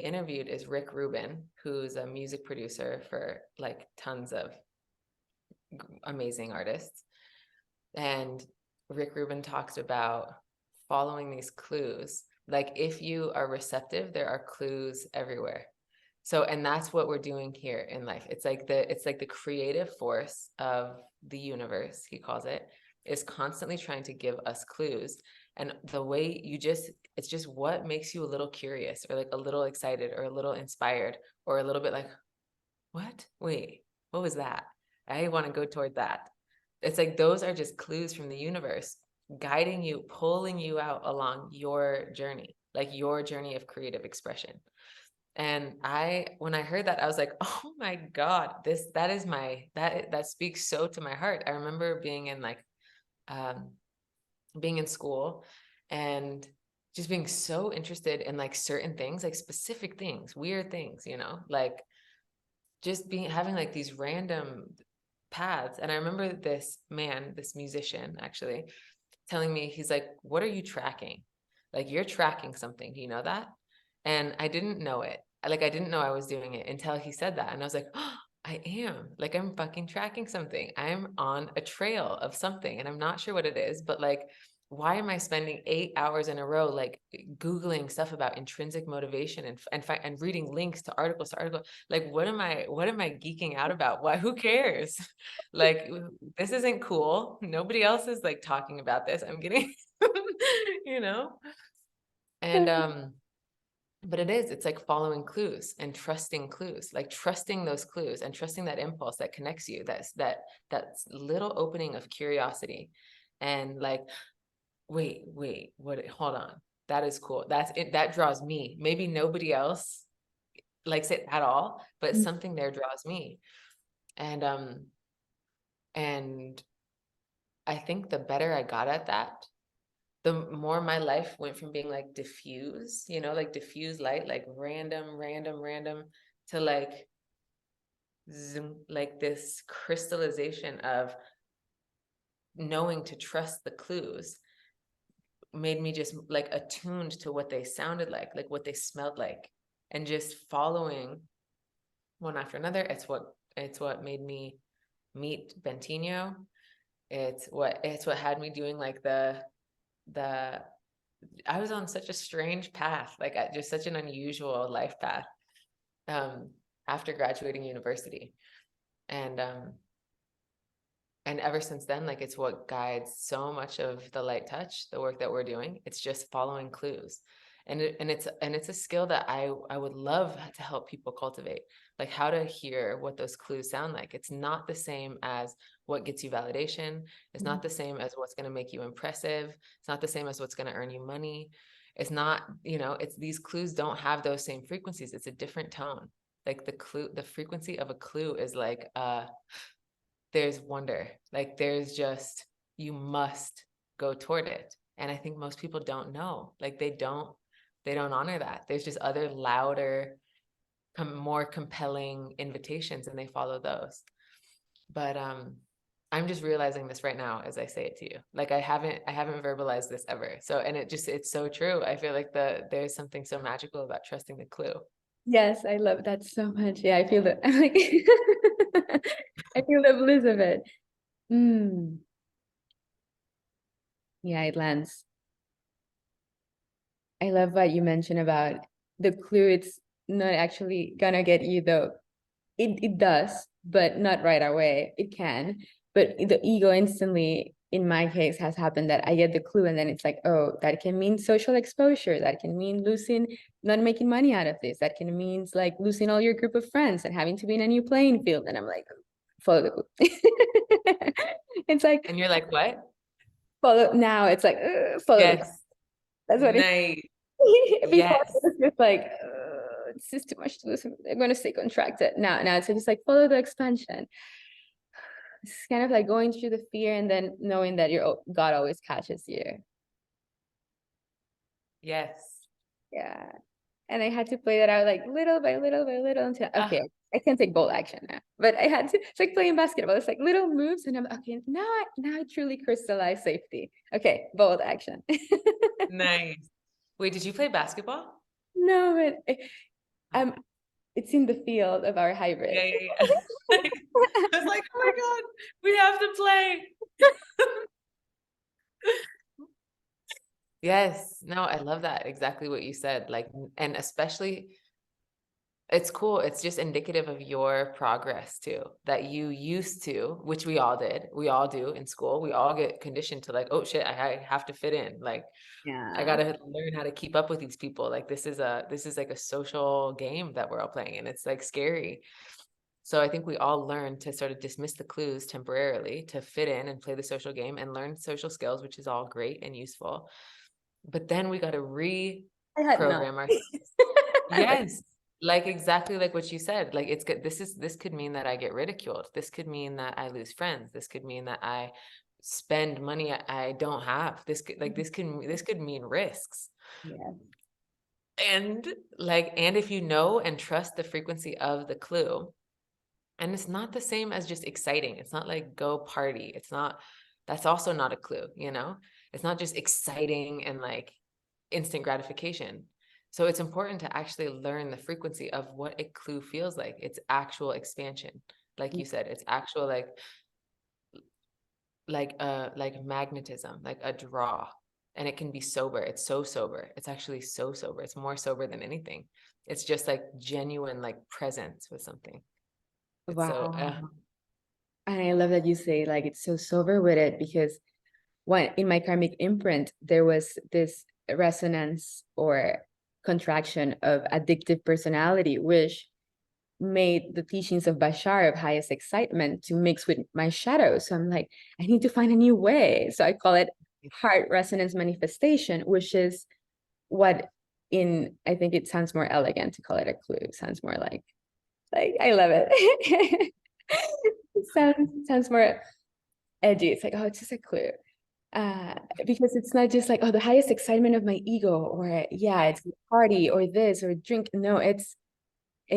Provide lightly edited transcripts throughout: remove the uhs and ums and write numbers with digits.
interviewed is Rick Rubin, who's a music producer for like tons of amazing artists. And Rick Rubin talks about following these clues. Like if you are receptive, there are clues everywhere. So, and that's what we're doing here in life. It's like the creative force of the universe, he calls it, is constantly trying to give us clues. And the way it's just what makes you a little curious or like a little excited or a little inspired or a little bit like, what? Wait, what was that? I want to go toward that. It's like those are just clues from the universe guiding you, pulling you out along your journey, like your journey of creative expression. And when I heard that, I was like, oh my God, that speaks so to my heart. I remember being in school and just being so interested in like certain things, like specific things, weird things, like just having like these random paths. And I remember this musician actually telling me, he's like, what are you tracking? Like, you're tracking something. Do you know that? And I didn't know it. Like, I didn't know I was doing it until he said that. And I was like, oh, I am. Like, I'm fucking tracking something. I'm on a trail of something and I'm not sure what it is, but like, why am I spending 8 hours in a row, like Googling stuff about intrinsic motivation and reading links to articles to article? Like, what am I geeking out about? Why, who cares? Like, this isn't cool. Nobody else is like talking about this. I'm getting, and, but it's like following clues and trusting clues, like trusting those clues and trusting that impulse that connects you. That's little opening of curiosity and like, wait, what, hold on. That is cool. That's it. That draws me. Maybe nobody else likes it at all, but something there draws me. And I think the better I got at that, the more my life went from being like diffuse, like diffuse light, like random, to like zoom, like this crystallization of knowing to trust the clues made me just like attuned to what they sounded like what they smelled like, and just following one after another. It's what made me meet Bentinho. It's what had me doing like the I was on such a strange path, like just such an unusual life path after graduating university. And ever since then, like it's what guides so much of the light touch, the work that we're doing. It's just following clues. And it's a skill that I would love to help people cultivate, like how to hear what those clues sound like. It's not the same as what gets you validation. It's not the same as what's going to make you impressive. It's not the same as what's going to earn you money. It's not, it's these clues don't have those same frequencies. It's a different tone. Like the frequency of a clue is like, there's wonder, like there's just, you must go toward it. And I think most people don't know, like they don't honor that. There's just other louder, more compelling invitations, and they follow those. But I'm just realizing this right now as I say it to you. Like I haven't verbalized this ever. So, and it's so true. I feel like there's something so magical about trusting the clue. Yes, I love that so much. Yeah, I feel that. I'm like, I feel the bliss of it. Yeah, it lands. I love what you mentioned about the clue. It's not actually gonna get you though. It does, but not right away. It can, but the ego instantly, in my case, has happened that I get the clue and then it's like, oh, that can mean social exposure. That can mean not making money out of this. That can mean like losing all your group of friends and having to be in a new playing field. And I'm like, follow the clue. It's like, and you're like, what? Follow now. It's like, follow. Yes. That's what nice. Before Yes. it's just like, it's just too much to lose. I'm going to stay contracted. Now it's just like, follow the expansion. It's kind of like going through the fear and then knowing that your God always catches you. Yes. Yeah. And I had to play that out like little by little by little until, okay, I can take bold action now. But I had to, it's like playing basketball. It's like little moves and I'm okay, now I truly crystallize safety. Okay, bold action. Nice. Wait, did you play basketball? No, but It's in the field of our hybrid. Yeah, yeah, yeah. I was like, oh my God, we have to play. Yes, no, I love that. Exactly what you said. Like, and especially, it's cool. It's just indicative of your progress too, that you used to, which we all did. We all do in school. We all get conditioned to like, oh shit, I have to fit in. Like, I Yeah. gotta learn how to keep up with these people. Like, this is like a social game that we're all playing, and it's like scary. So I think we all learn to sort of dismiss the clues temporarily to fit in and play the social game and learn social skills, which is all great and useful. But then we got to I had none. reprogram ourselves. Yes, like exactly like what you said. Like it's good. This could mean that I get ridiculed. This could mean that I lose friends. This could mean that I spend money I don't have. This could mean risks. Yeah. And like, and if you know and trust the frequency of the clue, and it's not the same as just exciting. It's not like go party. It's not, that's also not a clue, you know? It's not just exciting and like instant gratification. So it's important to actually learn the frequency of what a clue feels like. It's actual expansion. Like you said, it's actual like magnetism, like a draw. And it can be sober. It's so sober. It's actually so sober. It's more sober than anything. It's just like genuine like presence with something. It's so Wow. And I love that you say like it's so sober with it, because when in my karmic imprint, there was this resonance or contraction of addictive personality, which made the teachings of Bashar of highest excitement to mix with my shadow. So I'm like, I need to find a new way. So I call it heart resonance manifestation, which is what I think it sounds more elegant to call it a clue. It sounds more like I love it. It sounds more edgy. It's like, oh, it's just a clue. Because it's not just like, oh, the highest excitement of my ego, or yeah, it's a party or this or drink. No, it's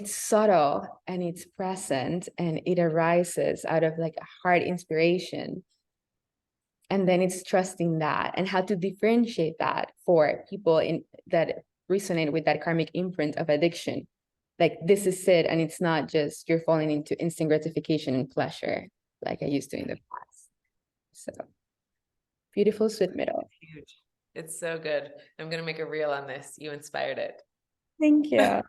subtle and it's present, and it arises out of like a heart inspiration. And then it's trusting that and how to differentiate that for people in that resonate with that karmic imprint of addiction. Like this is it, and it's not just you're falling into instant gratification and pleasure like I used to in the past. So beautiful sweet middle. huge. It's so good. I'm gonna make a reel on this. You inspired it. Thank you. Yeah.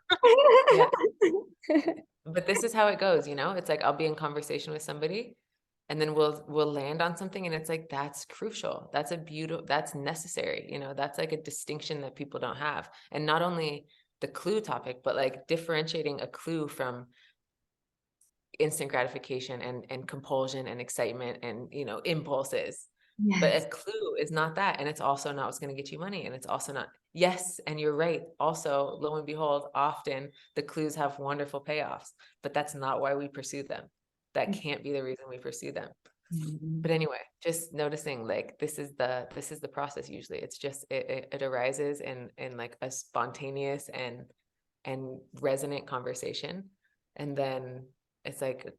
But this is how it goes, you know? It's like I'll be in conversation with somebody and then we'll land on something and it's like that's crucial. That's a beautiful, that's necessary, you know, that's like a distinction that people don't have. And not only the clue topic, but like differentiating a clue from instant gratification and compulsion and excitement and, you know, impulses. But a Yes. clue is not that. And it's also not what's going to get you money. And it's also not, yes. And you're right. Also, lo and behold, often the clues have wonderful payoffs, but that's not why we pursue them. That can't be the reason we pursue them. But anyway, just noticing like this is the process usually. It's just it arises in like a spontaneous and resonant conversation. And then it's like,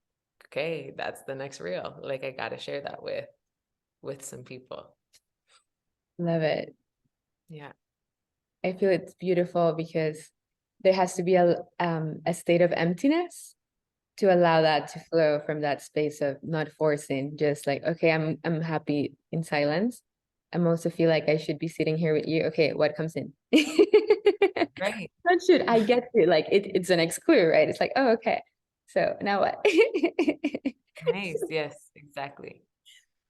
okay, that's the next reel. Like I gotta share that with some people. Love it. Yeah. I feel it's beautiful because there has to be a state of emptiness to allow that to flow from that space of not forcing, just like, okay, I'm happy in silence. I'm also feel like I should be sitting here with you. Okay, what comes in? Right. Not should I get to like it's an exclude, right? It's like, oh, okay. So now what? Nice. Yes, exactly.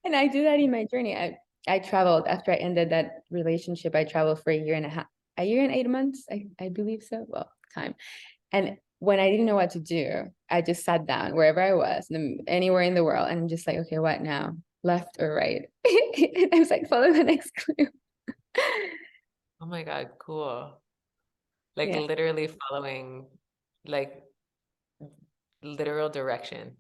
And I do that in my journey. I traveled after I ended that relationship. I traveled for a year and 8 months. I believe so. Well, time. And when I didn't know what to do, I just sat down wherever I was, anywhere in the world, and I'm just like, okay, what now? Left or right? And I was like, follow the next clue. Oh my God, cool. Like Yeah, literally following like literal directions.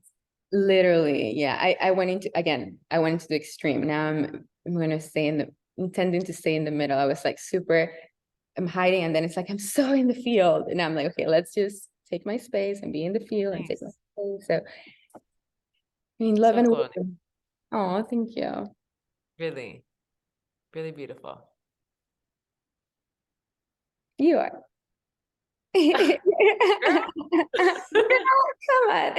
literally. Yeah, I went into again. I went into the extreme. Now I'm gonna stay intending to stay in the middle. I was like super. I'm hiding, and then it's like I'm so in the field, and I'm like, okay, let's just take my space and be in the field and take my Nice. space. So, I mean, love So and cool. wisdom. Oh, thank you. Really, really beautiful. You are. Girl. Girl, come on.